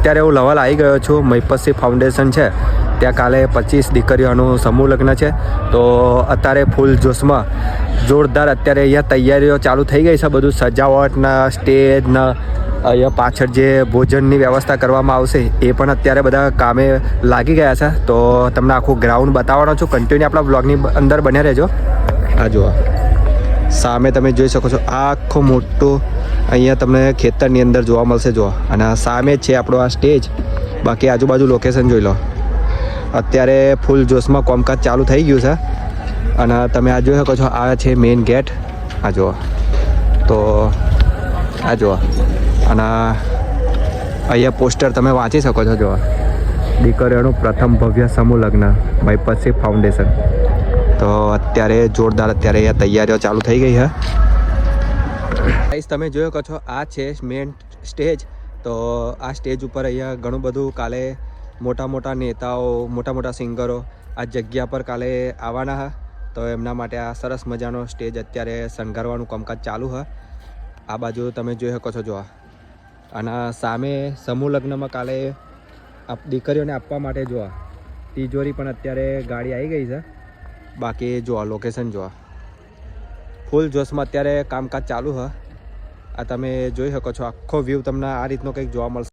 અત્યારે હું લવલ આવી ગયો છું. મહિપતસિંહ ફાઉન્ડેશન છે ત્યાં કાલે 25 દીકરીઓનું સમૂહ લગ્ન છે. તો અત્યારે ફૂલ જોશમાં જોરદાર અત્યારે અહીંયા તૈયારીઓ ચાલુ થઈ ગઈ છે. બધું સજાવટના સ્ટેજના અહીંયા પાછળ જે ભોજનની વ્યવસ્થા કરવામાં આવશે એ પણ અત્યારે બધા કામે લાગી ગયા છે. તો તમને આખું ગ્રાઉન્ડ બતાવવાનો છું. કન્ટિન્યુ આપણા બ્લોગની અંદર બન્યા રહેજો. આ જુઓ સામે તમે જોઈ શકો છો આખું મોટું અહીંયા તમને ખેતરની અંદર જોવા મળશે. જુઓ અને સામે જ છે આપણો આ સ્ટેજ. બાકી આજુબાજુ લોકેશન જોઈ લો. અત્યારે ફૂલ જોશમાં કામકાજ ચાલુ થઈ ગયું છે. અને તમે આ જોઈ શકો છો આ છે મેઇન ગેટ. આ જુઓ તો આ જુઓ અને અહીંયા પોસ્ટર તમે વાંચી શકો છો. જુઓ દીકરીઓનું પ્રથમ ભવ્ય સમૂહ લગ્ન મહિપતસિંહ ફાઉન્ડેશન. તો અત્યારે જોરદાર અત્યારે અહીંયા તૈયારીઓ ચાલુ થઈ ગઈ છે. તમે જોઈ શકો છો આ છે મેઇન સ્ટેજ. તો આ સ્ટેજ ઉપર અહીંયા ઘણું બધું કાલે મોટા મોટા નેતાઓ મોટા મોટા સિંગરો આ જગ્યા પર કાલે આવવાના છે. તો એમના માટે આ સરસ મજાનો સ્ટેજ અત્યારે શણગારવાનું કામકાજ ચાલુ છે. આ બાજુ તમે જોઈ શકો છો. જોવા અને સામે સમૂહ લગ્નમાં કાલે દીકરીઓને આપવા માટે જોવા તિજોરી પણ અત્યારે ગાડી આવી ગઈ છે. બાકી જોવા લોકેશન જોવા ફૂલ જોશમાં અત્યારે કામકાજ ચાલુ છે. આ તમે જોઈ શકો છો આખો વ્યૂ તમને આ રીતનો કંઈક જોવા મળશે.